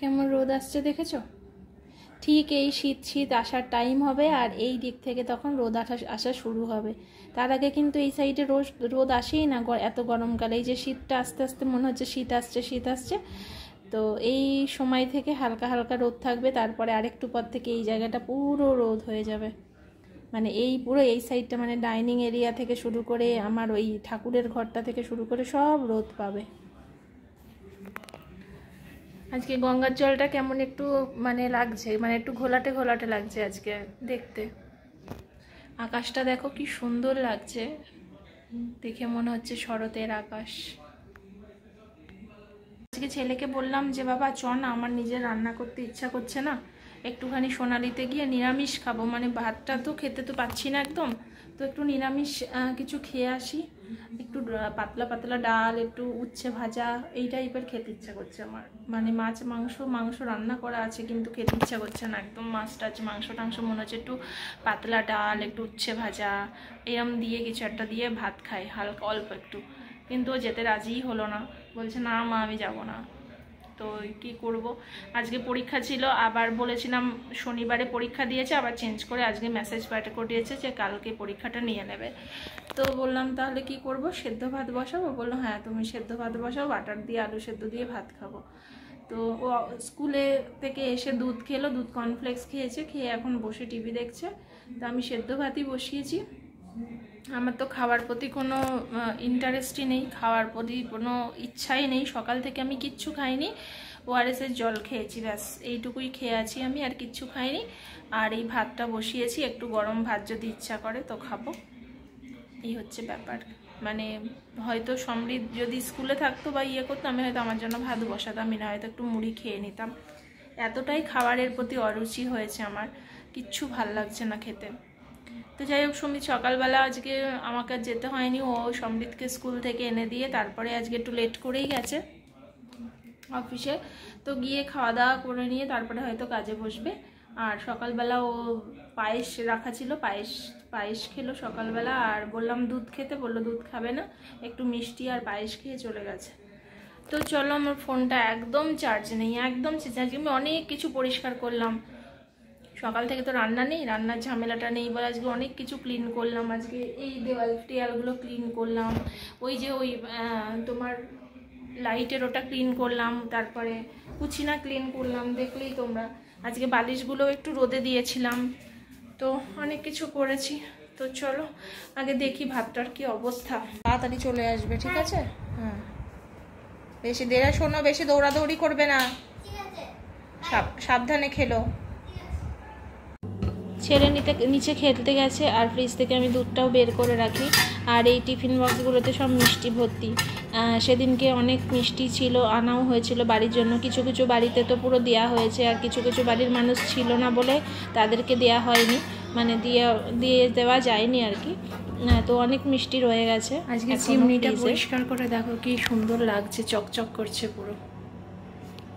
কেমন রোদ আসছে দেখেছো? ঠিক এই শীত আসার টাইম হবে আর এই দিক থেকে তখন রোদ আসা শুরু হবে। তার আগে কিন্তু এই সাইডে রোদ আসেই না এত গরমকালে। এই যে শীতটা আস্তে আস্তে মনে হচ্ছে শীত আসছে, তো এই সময় থেকে হালকা হালকা রোদ থাকবে, তারপরে আরেকটু পর থেকে এই জায়গাটা পুরো রোদ হয়ে যাবে। মানে এই পুরো এই সাইডটা মানে ডাইনিং এরিয়া থেকে শুরু করে আমার ওই ঠাকুরের ঘরটা থেকে শুরু করে সব রোদ পাবে। আজকে গঙ্গার জলটা কেমন একটু মানে লাগছে, মানে একটু ঘোলাটে ঘোলাটে লাগছে আজকে দেখতে। আকাশটা দেখো কি সুন্দর লাগছে, দেখে মনে হচ্ছে শরতের আকাশ। আজকে ছেলেকে বললাম যে বাবা চ না, আমার নিজে রান্না করতে ইচ্ছা করছে না, একটুখানি সোনালিতে গিয়ে নিরামিষ খাবো, মানে ভাতটা তো খেতে তো পাচ্ছি না একদম, তো একটু নিরামিষ কিছু খেয়ে আসি, একটু পাতলা পাতলা ডাল, একটু উচ্ছে ভাজা, এই টাইপের খেতে ইচ্ছা করছে আমার। মানে মাংস রান্না করা আছে কিন্তু খেতে ইচ্ছা করছে না একদম। মাছ টাছ মাংস টাংস মনে হচ্ছে একটু পাতলা ডাল, একটু উচ্ছে ভাজা এরম দিয়ে কিছু একটা দিয়ে ভাত খাই হালকা অল্প একটু। কিন্তু ও যেতে রাজিই হলো না, বলছে না মা আমি যাব না। তো কি করব, আজকে পরীক্ষা ছিল, আবার বলেছিলাম শনিবারে পরীক্ষা দিয়েছে, আবার চেঞ্জ করে আজকে মেসেজ পাঠিয়েছে যে কালকে পরীক্ষাটা নিয়ে নেবে। তো বললাম তাহলে কি করব, সেদ্ধ ভাত বসাবো? বললো হ্যাঁ তুমি সেদ্ধ ভাত বসাও, বাটার দিয়ে আলু সেদ্ধ দিয়ে ভাত খাবো। তো ও স্কুলে থেকে এসে দুধ খেলো, দুধ কর্নফ্লেক্স খেয়েছে, খেয়ে এখন বসে টিভি দেখছে। তো আমি সেদ্ধ ভাতই বসিয়েছি। আমার তো খাওয়ার প্রতি কোনো ইন্টারেস্টই নেই, খাওয়ার প্রতি কোনো ইচ্ছাই নেই। সকাল থেকে আমি কিচ্ছু খাইনি, ওআরএসের জল খেয়েছি, ব্যাস এইটুকুই খেয়ে আছি আমি, আর কিচ্ছু খাইনি। আর এই ভাতটা বসিয়েছি, একটু গরম ভাত যদি ইচ্ছা করে তো খাবো, এই হচ্ছে ব্যাপার। মানে হয়তো সমৃদ্ধ যদি স্কুলে থাকতো বা ইয়ে করতো, আমি হয়তো আমার জন্য ভাত বসাতামই না, হয়তো একটু মুড়ি খেয়ে নিতাম। এতটাই খাবারের প্রতি অরুচি হয়েছে আমার, কিচ্ছু ভাল লাগছে না খেতে। তো যাই হোক, সমৃদ্ধ সকালবেলা আজকে আমাকে যেতে হয়নি, ও সমৃদ্ধকে স্কুল থেকে এনে দিয়ে তারপরে আজকে একটু লেট করেই গেছে অফিসে। তো গিয়ে খাওয়া দাওয়া করে নিয়ে তারপরে হয়তো কাজে বসবে। আর সকালবেলা ও পায়েস রাখা ছিল, পায়েস খেলো সকালবেলা। আর বললাম দুধ খেতে, বললো দুধ খাবে না, একটু মিষ্টি আর পায়েস খেয়ে চলে গেছে। তো চলো, আমার ফোনটা একদম চার্জ নেই, একদম আজকে আমি অনেক কিছু পরিষ্কার করলাম। সকাল থেকে তো রান্না নেই, রান্নার ঝামেলাটা নেই বলে আজকে অনেক কিছু ক্লিন করলাম। আজকে এই টিয়ালগুলো ক্লিন করলাম, ওই যে ওই তোমার লাইটের ওটা ক্লিন করলাম, তারপরে কুচিনা ক্লিন করলাম, দেখলেই তোমরা। আজকে বালিশগুলো একটু রোদে দিয়েছিলাম, তো অনেক কিছু করেছি। তো চলো আগে দেখি ভাতটার কি অবস্থা। তাড়াতাড়ি চলে আসবে, ঠিক আছে? হ্যাঁ, বেশি দেরি শোনো, বেশি দৌড়াদৌড়ি করবে না, সাবধানে খেলো। ছেলে নিচে খেলতে গেছে, আর ফ্রিজ থেকে আমি দুধটাও বের করে রাখি। আর এই টিফিন বক্সগুলোতে সব মিষ্টি ভর্তি। সেদিনকে অনেক মিষ্টি ছিল, আনাও হয়েছিল বাড়ির জন্য। কিছু কিছু বাড়িতে তো পুরো দেওয়া হয়েছে, আর কিছু কিছু বাড়ির মানুষ ছিল না বলে তাদেরকে দেওয়া হয়নি, মানে দিয়ে দেওয়া যায়নি আর কি। তো অনেক মিষ্টি রয়ে গেছে। আজকে চিমনিটা পরিষ্কার করে দেখো কি সুন্দর লাগছে, চকচক করছে পুরো।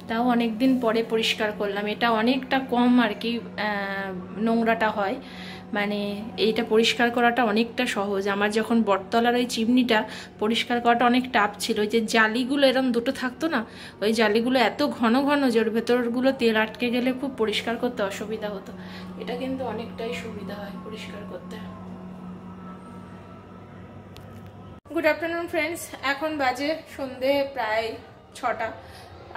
তাও অনেক দিন পরে পরিষ্কার করলাম, এটা অনেকটা কম আর কি নোংরাটা হয়, মানে এইটা পরিষ্কার করাটা অনেকটা সহজ। আমার যখন বটতলার ওই চিমনিটা পরিষ্কার করাটা অনেক টাফ ছিল, ওই যে জালিগুলো এরকম দুটো থাকতো না, ওই জালিগুলো এত ঘন ঘন যে ওর ভেতরগুলো তেল আটকে গেলে খুব পরিষ্কার করতে অসুবিধা হতো। এটা কিন্তু অনেকটাই সুবিধা হয় পরিষ্কার করতে। গুড আফটারনুন ফ্রেন্ডস, এখন বাজে সন্ধে প্রায় 6টা।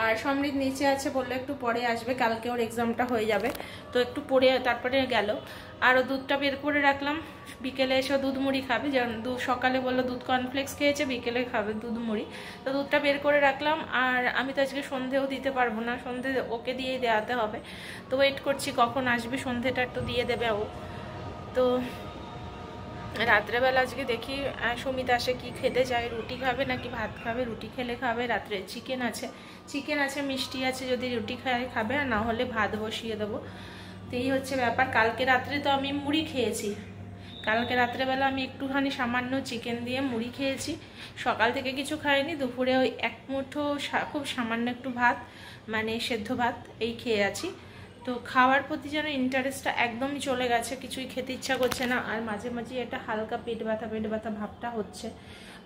আর সমৃদ্ধ নিচে আছে, বললো একটু পরে আসবে, কালকে ওর এক্সামটা হয়ে যাবে, তো একটু পরে তারপরে গেল। আরও দুধটা বের করে রাখলাম, বিকেলে এসে দুধ মুড়ি খাবে, যেমন সকালে বললো দুধ কর্নফ্লেক্স খেয়েছে, বিকেলে খাবে দুধ মুড়ি, তো দুধটা বের করে রাখলাম। আর আমি তো আজকে সন্ধেও দিতে পারবো না, সন্ধে ওকে দিয়েই দেওয়াতে হবে, তো ওয়েট করছি কখন আসবে, সন্ধেটা একটু দিয়ে দেবে ও। তো রাত্রেবেলা আজকে দেখি সুমিত আসে কি খেতে চায়, রুটি খাবে নাকি ভাত খাবে। রুটি খেলে খাবে, রাত্রে চিকেন আছে মিষ্টি আছে, যদি রুটি খাবে, আর না হলে ভাত বসিয়ে দেবো। তো এই হচ্ছে ব্যাপার। কালকে রাত্রে তো আমি মুড়ি খেয়েছি, কালকে রাত্রেবেলা আমি একটুখানি সামান্য চিকেন দিয়ে মুড়ি খেয়েছি, সকাল থেকে কিছু খাইনি, দুপুরে ওই এক মুঠো খুব সামান্য একটু ভাত, মানে সেদ্ধ ভাত এই খেয়ে আছি। তো খাওয়ার প্রতি যেন ইন্টারেস্টটা একদমই চলে গেছে, কিছুই খেতে ইচ্ছা করছে না। আর মাঝে মাঝে একটা হালকা পেট ব্যথা ভাবটা হচ্ছে,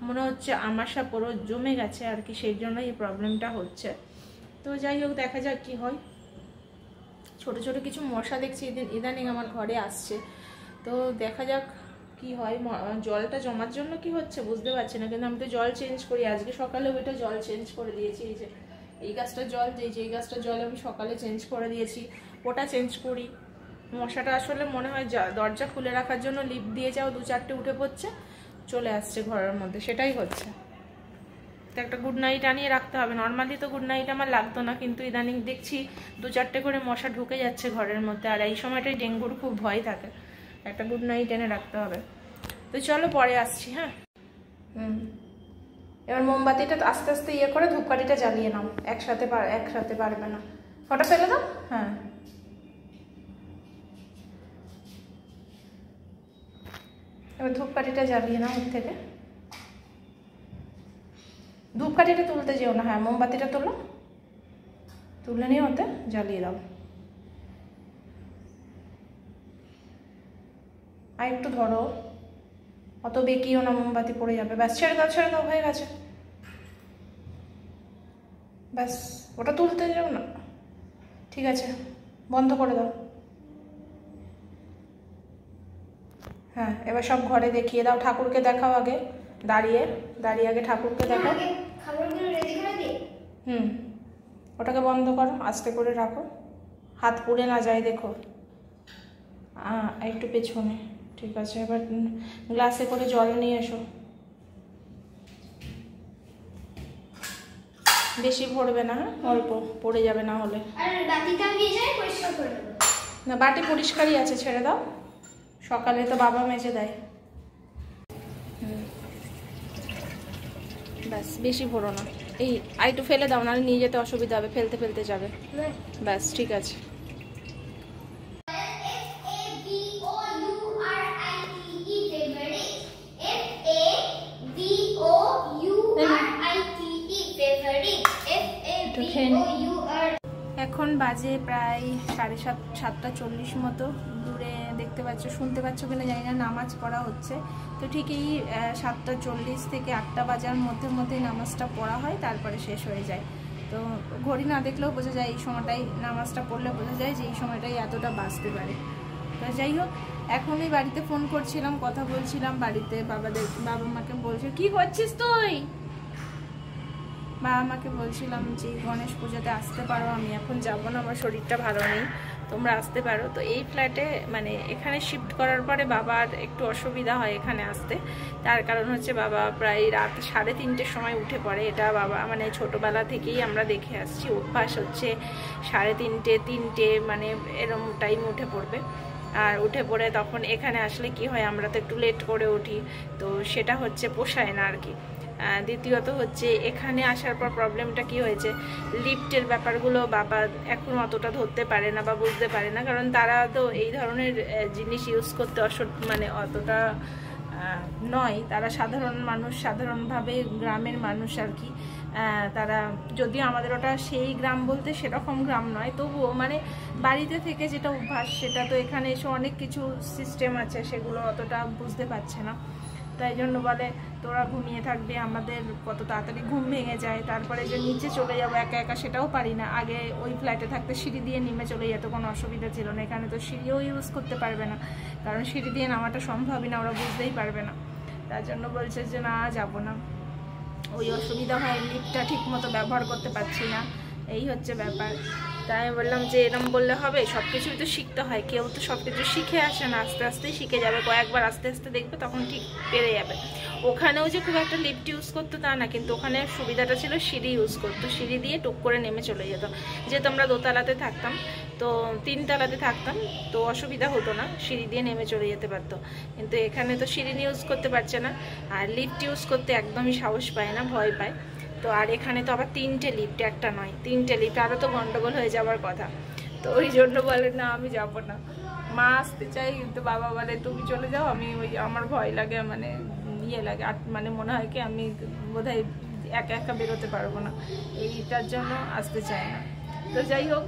মনে হচ্ছে আমাশা পুরো জমে গেছে আর কি, সেই জন্য এই প্রবলেমটা হচ্ছে। তো যাই হোক, দেখা যাক কি হয়। ছোট ছোট কিছু মশা দেখছি ইদানিং আমার ঘরে আসছে, তো দেখা যাক কি হয়। জলটা জমার জন্য কি হচ্ছে বুঝতে পারছি না, কিন্তু আমি তো জল চেঞ্জ করি। আজকে সকালে ওইটা জল চেঞ্জ করে দিয়েছি, এই যে এই গাছটার জল, এই গাছটার জল আমি সকালে চেঞ্জ করে দিয়েছি, ওটা চেঞ্জ করি। মশাটা আসলে মনে হয় দরজা খুলে রাখার জন্য লিফট দিয়ে যাও, 2-4টে উঠে পড়ছে, চলে আসছে ঘরের মধ্যে, সেটাই হচ্ছে। তো একটা গুড নাইট আনিয়ে রাখতে হবে। নর্মালি তো গুড নাইট আমার লাগতো না, কিন্তু ইদানিং দেখছি 2-4টে করে মশা ঢুকে যাচ্ছে ঘরের মধ্যে, আর এই সময়টাই ডেঙ্গুর খুব ভয় থাকে। একটা গুড নাইট এনে রাখতে হবে। তো চলো পরে আসছি। হ্যাঁ, এবার মোমবাতিটা আস্তে আস্তে ইয়ে করে ধূপকাঠিটা জ্বালিয়ে নাও, একসাথে পারবে না, ওটা ফেলে দাও। হ্যাঁ, এবার ধূপকাঠিটা জ্বালিয়ে নাও ওর থেকে। ধূপকাঠিটা তুলতে যেও না, হ্যাঁ মোমবাতিটা তুলে নিয়ে ওতে জ্বালিয়ে দাও। আর একটু ধরো, অত বেঁকিও না, মোমবাতি পড়ে যাবে। ব্যাস, ছেড়ে দাও, হয়ে গেছে। ব্যাস, ওটা তুলতে যাও না, ঠিক আছে, বন্ধ করে দাও। হ্যাঁ, এবার সব ঘরে দেখিয়ে দাও, ঠাকুরকে দেখাও আগে, দাঁড়িয়ে আগে ঠাকুরকে দেখাও। ওটাকে বন্ধ করো, আস্তে করে রাখো, হাত পুড়ে না যায় দেখো। একটু পেছনে, ঠিক আছে। এবার গ্লাসে করে জল নিয়ে এসো, বেশি ভরবে না, অল্প পড়ে যাবে না হলে। না, বাটি পরিষ্কারই আছে, ছেড়ে দাও, সকালে তো বাবা মেজে দেয়। ব্যাস, বেশি ভরো না, এই আইটু ফেলে দাও, নাহলে নিয়ে যেতে অসুবিধা হবে, ফেলতে যাবে। ব্যাস, ঠিক আছে। এখন বাজে প্রায় 7:30 মতো। দূরে দেখতে পাচ্ছ, শুনতে পাচ্ছ কিনা জানি না, নামাজ পড়া হচ্ছে। তো ঠিক এই 7:40 থেকে 8টা বাজার মধ্যে নামাজটা পড়া হয়, তারপরে শেষ হয়ে যায়। তো ঘড়ি না দেখলেও বোঝা যায়, এই সময়টাই নামাজটা পড়লে বোঝা যায় যে এই সময়টাই এতটা বাজতে পারে। তো যাই হোক, এখনই বাড়িতে ফোন করছিলাম, কথা বলছিলাম বাড়িতে, বাবা মাকে বলছে কি করছিস তুই, বাবা মাকে বলছিলাম যে গণেশ পুজোতে আসতে পারো, আমি এখন যাবো না, আমার শরীরটা ভালো নেই, তোমরা আসতে পারো। তো এই ফ্ল্যাটে মানে এখানে শিফট করার পরে বাবার একটু অসুবিধা হয় এখানে আসতে, তার কারণ হচ্ছে বাবা প্রায় রাত 3:30-টের সময় উঠে পড়ে। এটা বাবা মানে ছোটোবেলা থেকেই আমরা দেখে আসছি, অভ্যাস হচ্ছে 3:30, 3টে মানে এরম টাইম উঠে পড়বে। আর উঠে পড়ে তখন এখানে আসলে কি হয়, আমরা তো একটু লেট করে উঠি, তো সেটা হচ্ছে পোষায় না আর কি। দ্বিতীয়ত হচ্ছে এখানে আসার পর প্রবলেমটা কি হয়েছে, লিফটের ব্যাপারগুলো বাবা এখন অতটা ধরতে পারে না বা বুঝতে পারে না, কারণ তারা তো এই ধরনের জিনিস ইউজ করতে মানে অতটা নয়, তারা সাধারণ মানুষ, সাধারণভাবে গ্রামের মানুষ আর কি। তারা যদিও আমাদের ওটা সেই গ্রাম বলতে সেরকম গ্রাম নয়, তবুও মানে বাড়িতে থেকে যেটা অভ্যাস, সেটা তো এখানে এসে অনেক কিছু সিস্টেম আছে, সেগুলো অতটা বুঝতে পারছে না। তাই জন্য বলে তোরা ঘুমিয়ে থাকবে, আমাদের কত তাড়াতাড়ি ঘুম ভেঙে যায়, তারপরে যে নিচে চলে যাবো একা একা সেটাও পারি না। আগে ওই ফ্ল্যাটে থাকতে সিঁড়ি দিয়ে নেমে চলে যেত, কোনো অসুবিধা ছিল না। এখানে তো সিঁড়িও ইউজ করতে পারবে না, কারণ সিঁড়ি দিয়ে নামাটা সম্ভবই না, ওরা বুঝতেই পারবে না। তার জন্য বলছে যে না, যাবো না, ওই অসুবিধা হয়, লিফটটা ঠিক মতো ব্যবহার করতে পারছি না, এই হচ্ছে ব্যাপার। তাই আমি বললাম যে এরম বললে হবে, সব কিছুই তো শিখতে হয়, কেউ তো সব কিছু শিখে আসে না, আস্তে আস্তেই শিখে যাবে, কয়েকবার আস্তে আস্তে দেখবে তখন ঠিক পেরে যাবে। ওখানেও যে খুব একটা লিফট ইউজ করতো তা না, কিন্তু ওখানে সুবিধাটা ছিল সিঁড়ি ইউজ করতো, সিঁড়ি দিয়ে টুক করে নেমে চলে যেত। যেহেতু আমরা দোতলাতে থাকতাম, তো 3 তলাতে থাকতাম, তো অসুবিধা হতো না, সিঁড়ি দিয়ে নেমে চলে যেতে পারতো। কিন্তু এখানে তো সিঁড়ি ইউজ করতে পারছে না, আর লিফট ইউজ করতে একদমই সাহস পায় না, ভয় পায়। তো আর এখানে তো আবার 3টে লিফট, একটা নয় 3টে লিফট, আরও তো গন্ডগোল হয়ে যাওয়ার কথা। তো ওই জন্য বলে না, আমি যাব না, মা আসতে চাই, কিন্তু বাবা বলে তুমি চলে যাও, আমি ওই আমার ভয় লাগে, মানে ইয়ে লাগে, মানে মনে হয় কি আমি বোধহয় একা একা বেরোতে পারবো না, এইটার জন্য আসতে চায় না। তো যাই হোক,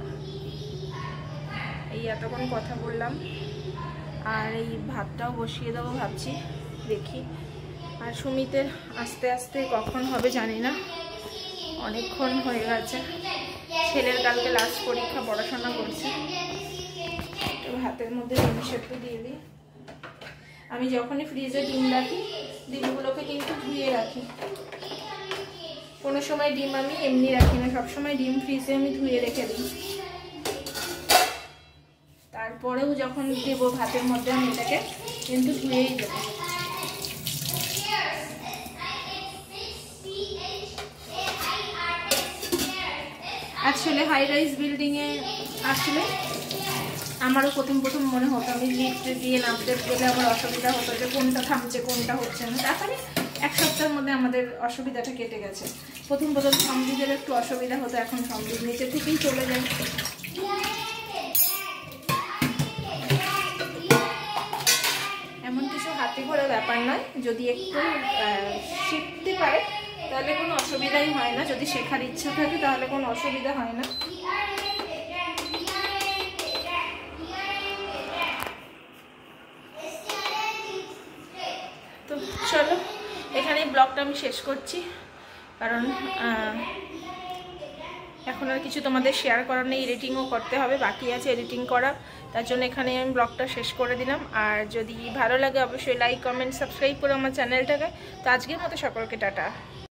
এই এতক্ষণ কথা বললাম, আর এই ভাতটাও বসিয়ে দেবো ভাবছি, দেখি। আর সুমিতের আস্তে আস্তে কখন হবে জানি না, অনেকক্ষণ হয়ে গেছে। ছেলের কালকে লাস্ট পরীক্ষা, পড়াশোনা করছে। একটু ভাতের মধ্যে ডিম সেদ্ধ দিয়ে দিই। আমি যখনই ফ্রিজে ডিম রাখি, ডিমগুলোকে কিন্তু ধুয়ে রাখি, কোনো সময় ডিম আমি এমনি রাখি না, সবসময় ডিম ফ্রিজে আমি ধুয়ে রেখে দিই। তারপরেও যখন দেবো ভাতের মধ্যে আমি এটাকে কিন্তু ধুয়েই দেবো। আসলে হাই রাইজ বিল্ডিংয়ে আসলে আমারও প্রথম মনে হতো আমি লিফটে দিয়ে নামতে গেলে আমার অসুবিধা হতো, যে কোনটা থামছে কোনটা হচ্ছে না। তারপরে এক সপ্তাহের মধ্যে আমাদের অসুবিধাটা কেটে গেছে। প্রথম সমৃদ্ধের একটু অসুবিধা হতো, এখন সমৃদ্ধ নিচে থেকেই চলে যায়। এমন কিছু হাতে ঘোরা ব্যাপার নয়, যদি একটু শিখতে পারে তাহলে কোনো অসুবিধাই হয় না, যদি শেখার ইচ্ছা থাকে তাহলে কোনো অসুবিধা হয় না। তো চলো, এখানে ব্লগটা আমি শেষ করছি, কারণ এখন আর কিছু তোমাদের শেয়ার করার নেই, এডিটিংও করতে হবে, বাকি আছে এডিটিং করা, তার জন্য এখানে আমি ব্লগটা শেষ করে দিলাম। আর যদি ভালো লাগে অবশ্যই লাইক, কমেন্ট, সাবস্ক্রাইব করো আমার চ্যানেলটাকে। তো আজকের মতো সকলকে টাটা।